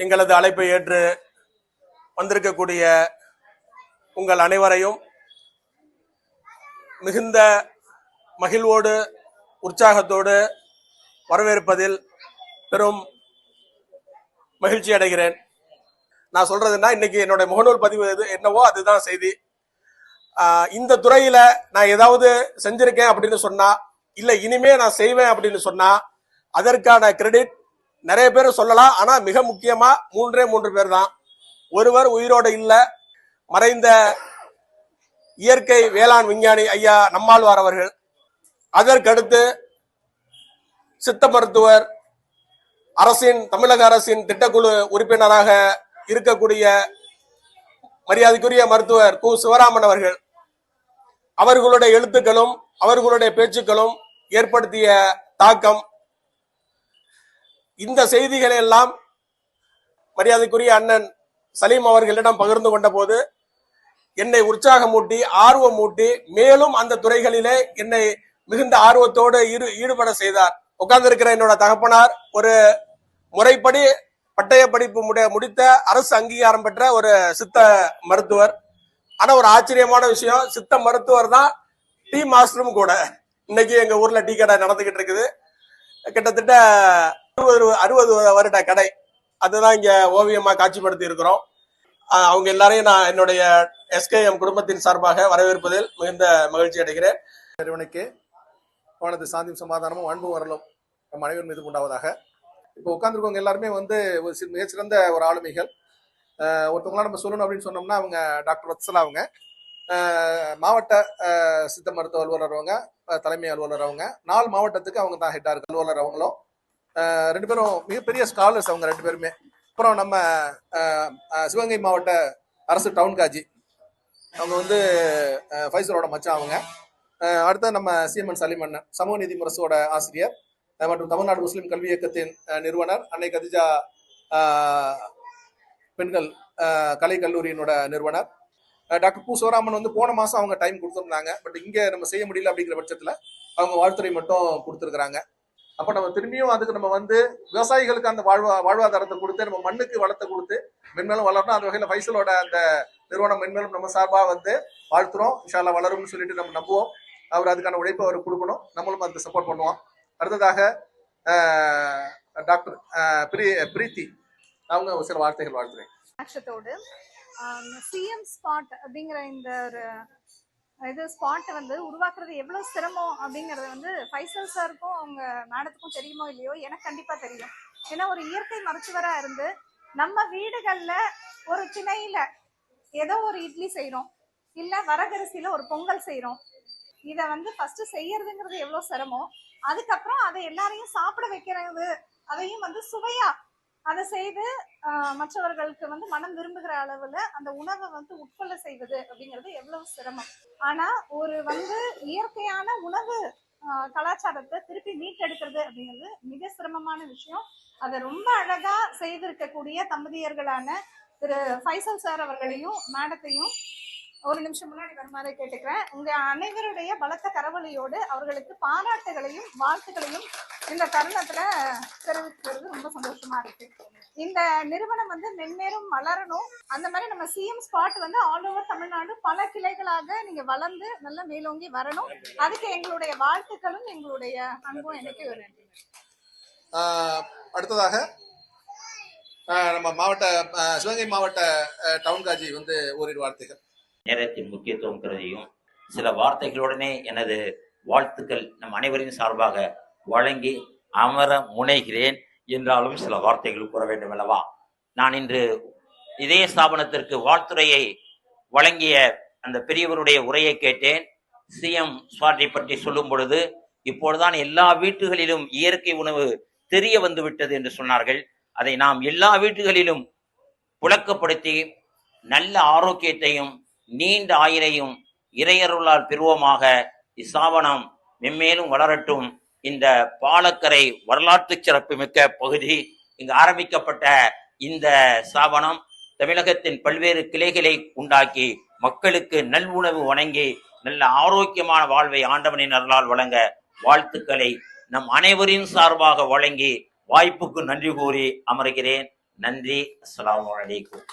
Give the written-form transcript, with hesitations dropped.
எங்களது அழைப்பை ஏற்று வந்திருக்கக்கூடிய உங்கள் அனைவரையும் மிகுந்த மகிழ்வோடு உற்சாகத்தோடு வரவேற்பதில் பெரும் மகிழ்ச்சி அடைகிறேன். நான் சொல்றதுன்னா, இன்னைக்கு என்னோட முகநூல் பதிவு என்னவோ அதுதான் செய்தி. இந்த துறையில நான் ஏதாவது செஞ்சிருக்கேன் அப்படின்னு சொன்னா, இல்ல இனிமே நான் செய்வேன் அப்படின்னு சொன்னா, அதற்கான கிரெடிட் நிறைய பேர் சொல்லலாம். ஆனா மிக முக்கியமா மூன்று பேர் தான். ஒருவர் உயிரோடு இல்ல, மறைந்த இயற்கை வேளாண் விஞ்ஞானி ஐயா நம்மாழ்வார் அவர்கள். அதற்கடுத்து சித்த மருத்துவர், தமிழக அரசின் திட்டக்குழு உறுப்பினராக இருக்கக்கூடிய மரியாதைக்குரிய மருத்துவர் கு சிவராமன் அவர்கள். அவர்களுடைய எழுத்துக்களும் அவர்களுடைய பேச்சுக்களும் ஏற்படுத்திய தாக்கம், இந்த செய்திகளை எல்லாம் மரியாதைக்குரிய அண்ணன் சலீம் அவர்களிடம் பகிர்ந்து கொண்ட போது என்னை உற்சாகமூட்டி ஆர்வமூட்டி மேலும் அந்த துறைகளிலே என்னை மிகுந்த ஆர்வத்தோடு ஈடுபட செய்தார். உட்கார்ந்திருக்கிற என்னோட தகப்பனார் ஒரு முறைப்படி பட்டய படிப்பு முடித்த அரசு அங்கீகாரம் பெற்ற ஒரு சித்த மருத்துவர். ஆனா ஒரு ஆச்சரியமான விஷயம், சித்த மருத்துவர் தான் டீ மாஸ்டரும் கூட. இன்னைக்கு எங்க ஊர்ல டீ கடை நடந்துகிட்டு இருக்குது. கிட்டத்தட்ட 60 வருட கடை. அதுதான் இங்க ஓவியமா காட்சிப்படுத்தி இருக்கிறோம். அவங்க எல்லாரையும் நான் என்னுடைய எஸ்கேஎம் குடும்பத்தின் சார்பாக வரவேற்பதில் மிகுந்த மகிழ்ச்சி அடைகிறேன். இறைவனுக்கு அவனது சாந்தியும் சமாதானமும் அன்பும் வரலும் நம் அனைவர் மீது உண்டாவதாக. இப்போ உட்காந்துருக்கவங்க எல்லாருமே மிகச்சிறந்த ஒரு ஆளுமைகள். ஒருத்தவங்களாம் நம்ம சொல்லணும் அப்படின்னு சொன்னோம்னா, அவங்க டாக்டர் வத்சலா. அவங்க மாவட்ட சித்த மருத்துவ அலுவலர், அவங்க தலைமை அலுவலர். அவங்க 4 மாவட்டத்துக்கு அவங்க தான் ஹெட்டா இருக்கு அலுவலர். அவங்களும் 2 பேரும் மிகப்பெரிய ஸ்காலர்ஸ் அவங்க 2 பேருமே. அப்புறம் நம்ம சிவகங்கை மாவட்ட அரசு டவுன் காஜி, அவங்க ஃபைசலோட மச்சான் அவங்க. அடுத்த நம்ம சிஎம்என் சலிமன் சமூக நீதி முரசோட ஆசிரியர் மற்றும் தமிழ்நாடு முஸ்லிம் கல்வி இயக்கத்தின் நிறுவனர், அன்னை கதிஜா பெண்கள் கலை கல்லூரியினோட நிறுவனர் டாக்டர் கு சிவராமன். போன மாசம் அவங்க டைம் கொடுத்துருந்தாங்க. பட் இங்க நம்ம செய்ய முடியல அப்படிங்கிற பட்சத்துல அவங்க வாழ்த்துறை மட்டும் கொடுத்துருக்குறாங்க. அப்ப நம்ம திரும்பியும் அதுக்கு நம்ம விவசாயிகளுக்கு அந்த வாழ்வாதாரத்தை கொடுத்து, நம்ம மண்ணுக்கு வளத்தை கொடுத்து மென்மேலும் வளரணும். அந்த வகையில ஃபைசலோட அந்த நிறுவனம் மென்மேலும் நம்ம சார்பா வாழ்த்துறோம். இன்ஷா அல்லாஹ் வளரும்னு சொல்லிட்டு நம்ம நம்புவோம். அவர் அதுக்கான உழைப்பை அவர் கொடுக்கணும், நம்மளும் அதுக்கு சப்போர்ட் பண்ணுவோம். அடுத்ததாக டாக்டர் பிரீத்தி, அவங்க சில வார்த்தைகள் வாழ்த்துறேன். சிஎம் ஸ்பாட் அப்படிங்கிற இந்த ஒரு ஸ்பாட் உருவாக்குறது எவ்வளவு சிரமம் அப்படிங்கறது ஃபைசல் சாருக்கும் அவங்க மேடத்துக்கும் தெரியுமோ இல்லையோ, எனக்கு கண்டிப்பா தெரியும். ஏன்னா ஒரு இயற்கை மருத்துவரா இருந்து நம்ம வீடுகள்ல ஒரு திணையில ஏதோ ஒரு இட்லி செய்யறோம், இல்ல வரகரிசியில ஒரு பொங்கல் செய்யறோம். இத ஃபர்ஸ்ட் செய்யறதுங்கிறது எவ்வளவு சிரமம். அதுக்கப்புறம் அதை எல்லாரையும் சாப்பிட வைக்கிறது, அதையும் சுவையா அதை செய்து மற்றவர்களுக்கு மனம் விரும்புகிற அளவுல அந்த உணவை உட்கொள்ள செய்வது அப்படிங்கிறது எவ்வளவு சிரமம். ஆனா ஒரு இயற்கையான உணவு கலாச்சாரத்தை திருப்பி மீட்டெடுக்கிறது அப்படிங்கிறது மிக சிரமமான விஷயம். அதை ரொம்ப அழகா செய்திருக்கக்கூடிய தம்பதியர்களான திரு ஃபைசல் சார் அவர்களையும் மேடத்தையும் ஒரு நிமிஷம் முன்னாடி வருமாறு கேட்டுக்கிறேன். உங்க அனைவருடைய பலத்த கரவொலியோடு அவர்களுக்கு பாராட்டுகளையும் வாழ்த்துக்களையும் இந்த தருணத்துல தெரிவிக்கிறது ரொம்ப சந்தோஷமா இருக்கு. இந்த நிறுவனம் மென்மேலும் வளரணும். அந்த மாதிரி நம்ம CM spot all over Tamil Nadu பல கிளைகளாக நீங்க வளர்ந்து நல்லா மேலோங்கி வரணும். அதுக்கு எங்களுடைய வாழ்த்துக்களும் எங்களுடைய அன்பும் எனக்கு ஒரு நன்றி. அடுத்ததாக நம்ம சிவகங்கை மாவட்ட டவுன் காஜி ஓரிரு வார்த்தைகள். நேரத்தின் முக்கியத்துவம் கருதியும் சில வார்த்தைகளுடனே எனது வாழ்த்துக்கள் நம் அனைவரின் சார்பாக வழங்கி அமர முனைகிறேன். என்றாலும் சில வார்த்தைகள் கூற வேண்டும் அல்லவா? நான் இன்று இதே ஸ்தாபனத்திற்கு வாழ்த்துறையை வழங்கிய அந்த பெரியவருடைய உரையை கேட்டேன். சிஎம் ஸ்பாட்டை பற்றி சொல்லும் பொழுது, இப்பொழுதுதான் எல்லா வீட்டுகளிலும் இயற்கை உணவு தெரிய வந்து விட்டது என்று சொன்னார்கள். அதை நாம் எல்லா வீட்டுகளிலும் புழக்கப்படுத்தி நல்ல ஆரோக்கியத்தையும் நீண்ட ஆயுளையும் இறையருளால் பெறுவோமாக. இஸ்தாபனம் மென்மேலும் வளரட்டும். இந்த பாலக்கரை வரலாற்று சிறப்பு மிக்க பகுதி, இங்கு ஆரம்பிக்கப்பட்ட இந்த ஸ்தாபனம் தமிழகத்தின் பல்வேறு கிளைகளை உண்டாக்கி மக்களுக்கு நல்உணவு வழங்கி நல்ல ஆரோக்கியமான வாழ்வை ஆண்டவனின் அருளால் வழங்க வாழ்த்துக்களை நம் அனைவரின் சார்பாக வழங்கி வாய்ப்புக்கு நன்றி கூறி அமர்கிறேன். நன்றி. அஸ்ஸலாமு அலைக்கும்.